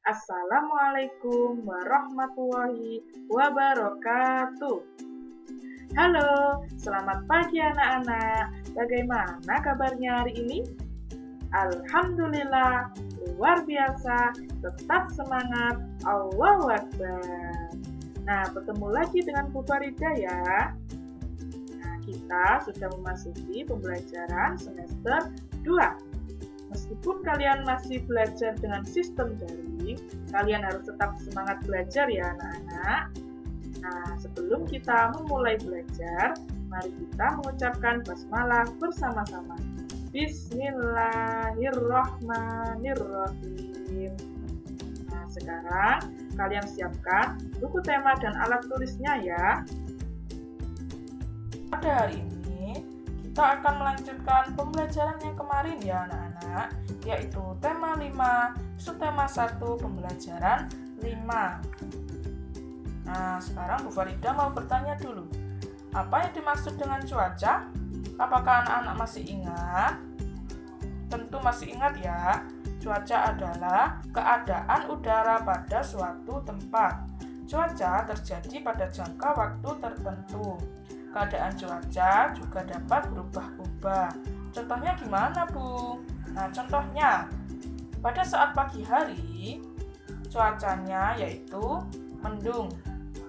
Assalamualaikum warahmatullahi wabarakatuh. Halo, selamat pagi anak-anak. Bagaimana kabarnya hari ini? Alhamdulillah, luar biasa, tetap semangat, Allahu Akbar. Nah, bertemu lagi dengan Bu Farida ya. Nah, kita sudah memasuki pembelajaran semester 2. Meskipun kalian masih belajar dengan sistem daring, kalian harus tetap semangat belajar ya anak-anak. Nah, sebelum kita memulai belajar, mari kita mengucapkan basmalah bersama-sama. Bismillahirrahmanirrahim. Nah, sekarang kalian siapkan buku tema dan alat tulisnya ya. Pada hari ini, kita akan melanjutkan pembelajaran yang kemarin ya anak-anak, yaitu tema 5, subtema 1, pembelajaran 5. Nah, sekarang Bu Farida mau bertanya dulu, apa yang dimaksud dengan cuaca? Apakah anak-anak masih ingat? Tentu masih ingat ya, cuaca adalah keadaan udara pada suatu tempat. Cuaca terjadi pada jangka waktu tertentu. Keadaan cuaca juga dapat berubah-ubah. Contohnya gimana, Bu? Nah, contohnya pada saat pagi hari cuacanya yaitu mendung.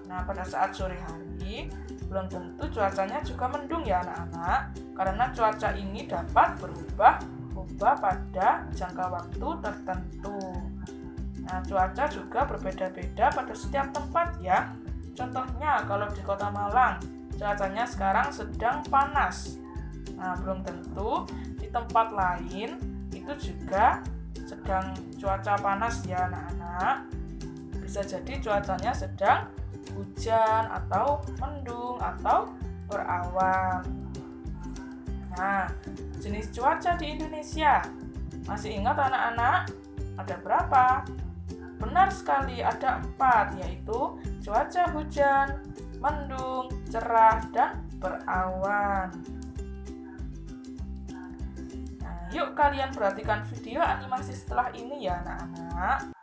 Nah, pada saat sore hari belum tentu cuacanya juga mendung ya anak-anak, karena cuaca ini dapat berubah-ubah pada jangka waktu tertentu. Nah, cuaca juga berbeda-beda pada setiap tempat ya. Contohnya kalau di Kota Malang, cuacanya sekarang sedang panas. Nah, belum tentu di tempat lain itu juga sedang cuaca panas ya anak-anak. Bisa jadi cuacanya sedang hujan atau mendung atau berawan. Nah, jenis cuaca di Indonesia. Masih ingat anak-anak? Ada berapa? Benar sekali, ada 4, yaitu cuaca hujan, mendung, cerah, dan berawan. Nah, yuk kalian perhatikan video animasi setelah ini ya anak-anak.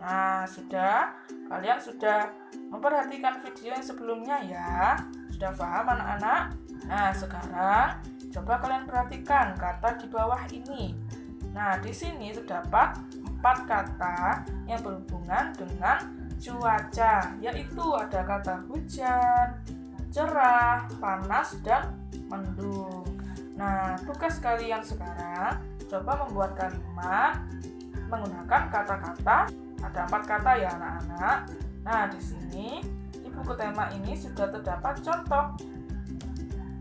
Nah, kalian sudah memperhatikan video yang sebelumnya ya? Sudah paham anak-anak? Nah, sekarang coba kalian perhatikan kata di bawah ini. Nah, di sini terdapat 4 kata yang berhubungan dengan cuaca, yaitu ada kata hujan, cerah, panas, dan mendung. Nah, tugas kalian sekarang coba membuat kalimat menggunakan kata-kata. Ada 4 kata ya anak-anak. Nah, di sini di buku tema ini sudah terdapat contoh.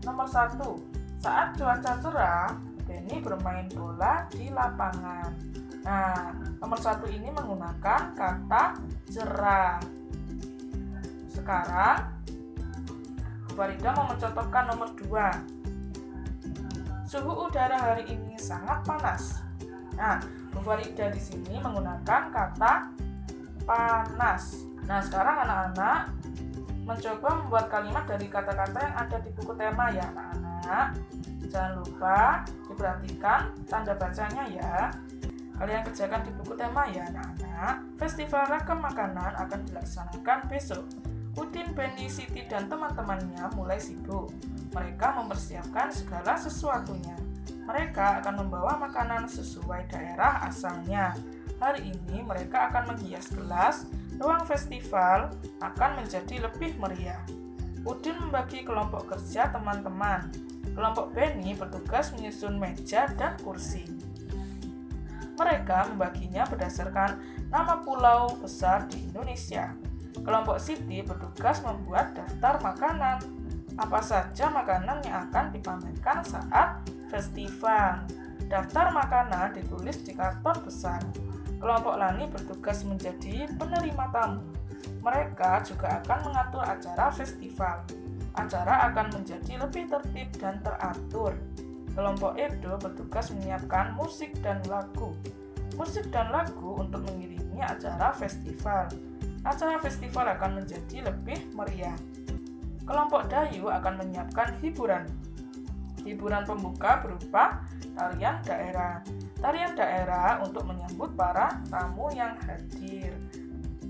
Nomor 1, saat cuaca cerah, Benny bermain bola di lapangan. Nah, nomor 1 ini menggunakan kata cerah. Sekarang, Bu Farida mau mencontohkan nomor 2. Suhu udara hari ini sangat panas. Nah, Bu Farida di sini menggunakan kata panas. Nah, sekarang anak-anak mencoba membuat kalimat dari kata-kata yang ada di buku tema ya anak-anak. Jangan lupa diperhatikan tanda bacanya ya. Kalian kerjakan di buku tema ya anak-anak. Festival ragam makanan akan dilaksanakan besok. Udin, Benny, Siti, dan teman-temannya mulai sibuk. Mereka mempersiapkan segala sesuatunya. Mereka akan membawa makanan sesuai daerah asalnya. Hari ini mereka akan menghias gelas. Ruang festival akan menjadi lebih meriah. Udin membagi kelompok kerja teman-teman. Kelompok Benny bertugas menyusun meja dan kursi. Mereka membaginya berdasarkan nama pulau besar di Indonesia. Kelompok Siti bertugas membuat daftar makanan. Apa saja makanan yang akan dipamerkan saat festival. Daftar makanan ditulis di karton besar. Kelompok Lani bertugas menjadi penerima tamu. Mereka juga akan mengatur acara festival. Acara akan menjadi lebih tertib dan teratur. Kelompok Edo bertugas menyiapkan musik dan lagu. Musik dan lagu untuk mengiringi acara festival. Acara festival akan menjadi lebih meriah. Kelompok Dayu akan menyiapkan hiburan. Hiburan pembuka berupa tarian daerah. Tarian daerah untuk menyambut para tamu yang hadir.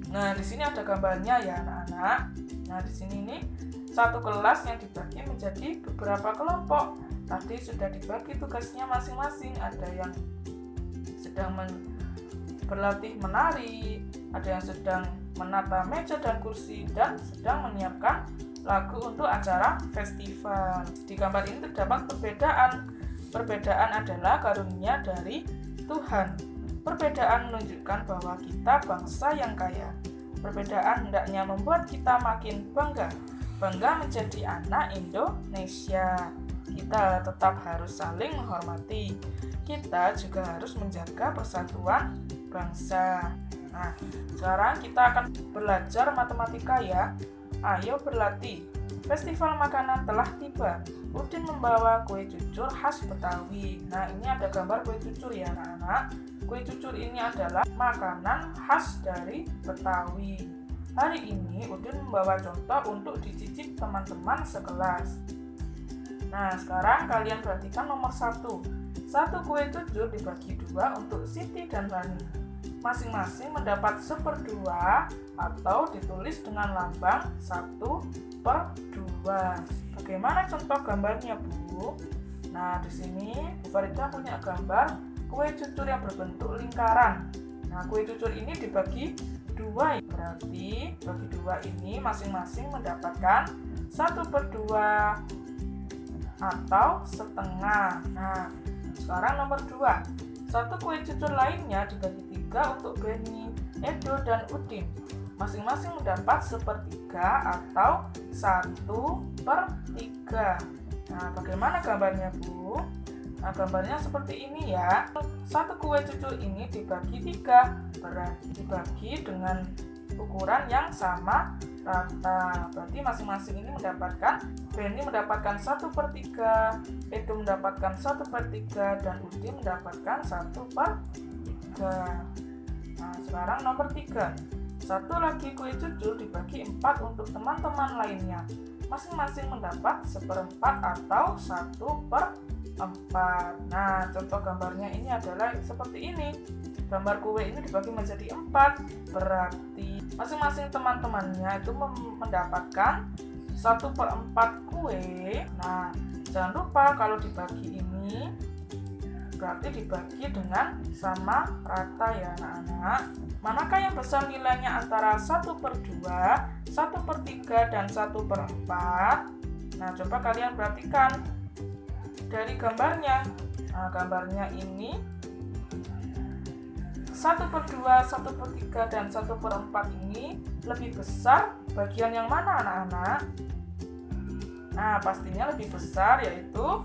Nah, di sini ada gambarnya ya anak-anak. Nah, di sini nih satu kelas yang dibagi menjadi beberapa kelompok. Tadi sudah dibagi tugasnya masing-masing. Ada yang sedang berlatih menari, ada yang sedang menata meja dan kursi, dan sedang menyiapkan lagu untuk acara festival. Di gambar ini terdapat perbedaan. Perbedaan adalah karunia dari Tuhan. Perbedaan menunjukkan bahwa kita bangsa yang kaya. Perbedaan hendaknya membuat kita makin bangga. Bangga menjadi anak Indonesia. Kita tetap harus saling menghormati. Kita juga harus menjaga persatuan bangsa. Nah, sekarang kita akan belajar matematika ya. Ayo berlatih. Festival makanan telah tiba. Udin membawa kue cucur khas Betawi. Nah, ini ada gambar kue cucur ya anak-anak. Kue cucur ini adalah makanan khas dari Betawi. Hari ini Udin membawa contoh untuk dicicip teman-teman sekelas. Nah, sekarang kalian perhatikan nomor 1. Satu kue cucur dibagi 2 untuk Siti dan Rani. Masing-masing mendapat 1/2 atau ditulis dengan lambang 1/2. Bagaimana contoh gambarnya, Bu? Nah, di sini Bu Farida punya gambar kue cucur yang berbentuk lingkaran. Nah, kue cucur ini dibagi 2, berarti bagi 2 ini masing-masing mendapatkan 1/2 atau setengah. Nah, sekarang nomor 2. Satu kue cucur lainnya dibagi 3 untuk Benny, Edo, dan Udin. Masing-masing mendapat 1/3 atau 1/3. Nah, bagaimana gambarnya, Bu? Nah, gambarnya seperti ini ya. Satu kue cucur ini dibagi 3, berarti dibagi dengan ukuran yang sama rata. Berarti masing-masing ini mendapatkan, Benny mendapatkan 1/3, Edo mendapatkan 1/3, dan Udin mendapatkan 1/3. Nah, sekarang nomor 3. Satu lagi kue cucur dibagi 4 untuk teman-teman lainnya. masing-masing mendapat 1/4 atau 1/4. Nah, contoh gambarnya ini adalah seperti ini. Gambar kue ini dibagi menjadi 4, berarti masing-masing teman-temannya itu mendapatkan 1/4 kue. Nah, jangan lupa kalau dibagi ini berarti dibagi dengan sama rata ya anak-anak. Manakah yang besar nilainya antara 1/2, 1/3, dan 1/4? Nah, coba kalian perhatikan dari gambarnya. Nah, gambarnya ini 1/2, 1/3, dan 1/4 ini lebih besar bagian yang mana anak-anak? Nah, pastinya lebih besar yaitu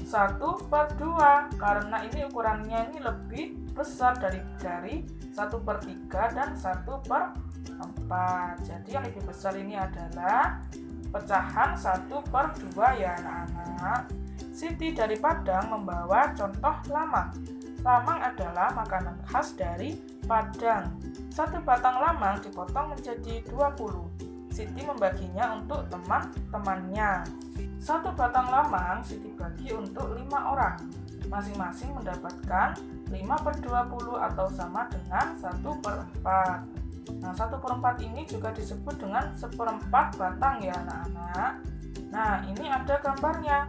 1/2 karena ini ukurannya ini lebih besar dari 1/3 dan 1/4. Jadi yang lebih besar ini adalah pecahan 1/2 ya anak-anak. Siti dari Padang membawa contoh lamang. Lamang adalah makanan khas dari Padang. 1 batang lamang dipotong menjadi 20. Siti membaginya untuk teman-temannya. 1 batang lamang Siti bagi untuk 5 orang. Masing-masing mendapatkan 5/20 atau sama dengan 1/4. Nah, 1/4 ini juga disebut dengan 1/4 batang ya anak-anak. Nah, ini ada gambarnya.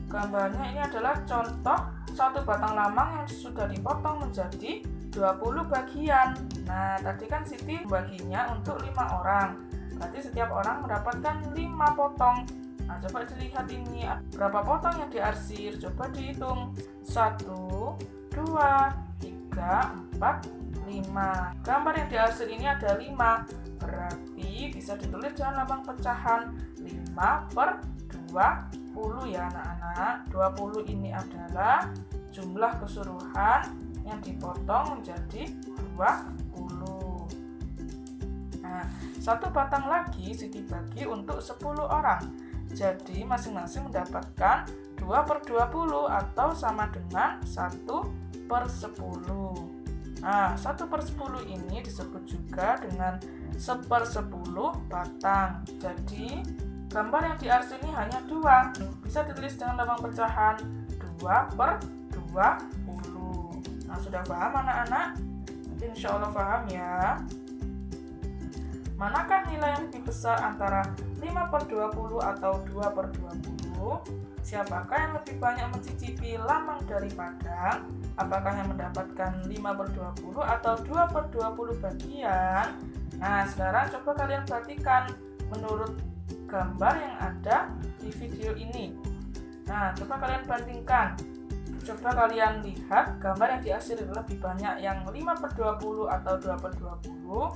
Gambarnya ini adalah contoh 1 batang lamang yang sudah dipotong menjadi 20 bagian. Nah, tadi kan Siti baginya untuk 5 orang. Berarti setiap orang mendapatkan 5 potong. Nah, coba dilihat ini berapa potong yang diarsir. Coba dihitung. 1, 2, 3, 4, 5. Gambar yang diarsir ini ada 5. Berarti bisa ditulis dalam lambang pecahan 5/20 ya anak-anak. 20 ini adalah jumlah keseluruhan yang dipotong menjadi 20. Nah, 1 batang lagi Siti bagi untuk 10 orang. Jadi masing-masing mendapatkan 2/20 atau sama dengan 1/10. Nah, 1/10 ini disebut juga dengan 1/10 batang. Jadi gambar yang diarsir ini hanya 2. Bisa ditulis dengan lambang pecahan 2/20. Nah, sudah paham anak-anak? Insya Allah paham ya. Manakah nilai yang lebih besar antara 5/20 atau 2/20? Siapakah yang lebih banyak mencicipi lamang dari Padang? Apakah yang mendapatkan 5/20 atau 2/20 bagian? Nah, sekarang coba kalian perhatikan menurut gambar yang ada di video ini. Nah, coba kalian bandingkan. Coba kalian lihat gambar yang diarsir lebih banyak yang 5/20 atau 2/20.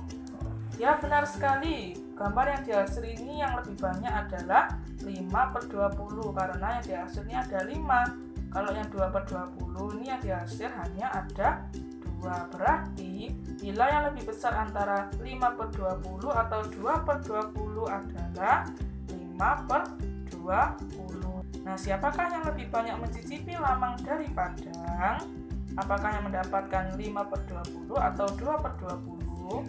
Ya, benar sekali. Gambar yang diarsir ini yang lebih banyak adalah 5/20 karena yang diarsir ini ada 5. Kalau yang 2/20 ini yang diarsir hanya ada 2. Berarti nilai yang lebih besar antara 5/20 atau 2/20 adalah 5/20. Nah, siapakah yang lebih banyak mencicipi lamang dari Padang? Apakah yang mendapatkan 5/20 atau 2/20?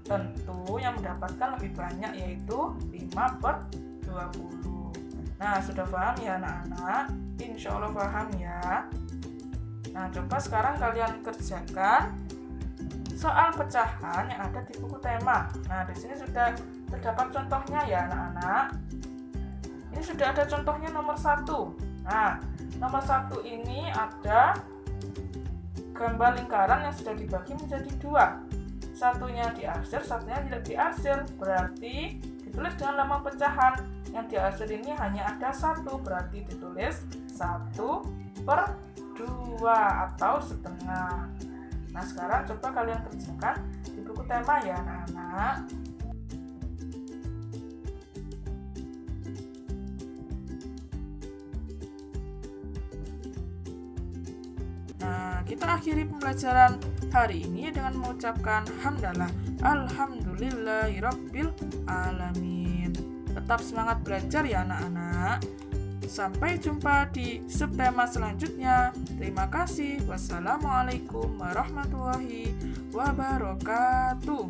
Tentu yang mendapatkan lebih banyak yaitu 5/20. Nah, sudah paham ya anak-anak? Insya Allah paham ya. Nah, coba sekarang kalian kerjakan soal pecahan yang ada di buku tema. Nah, di sini sudah terdapat contohnya ya anak-anak. Ini sudah ada contohnya nomor 1. Nah, nomor 1 ini ada gambar lingkaran yang sudah dibagi menjadi 2. Satunya diarsir, satunya tidak diarsir. Berarti ditulis dengan lambang pecahan. Yang diarsir ini hanya ada 1, berarti ditulis 1/2 atau setengah. Nah, sekarang coba kalian kerjakan di buku tema ya anak-anak. Nah, kita akhiri pembelajaran hari ini dengan mengucapkan hamdalah alhamdulillahirabbil alamin. Tetap semangat belajar ya anak-anak. Sampai jumpa di subtema selanjutnya. Terima kasih. Wassalamualaikum warahmatullahi wabarakatuh.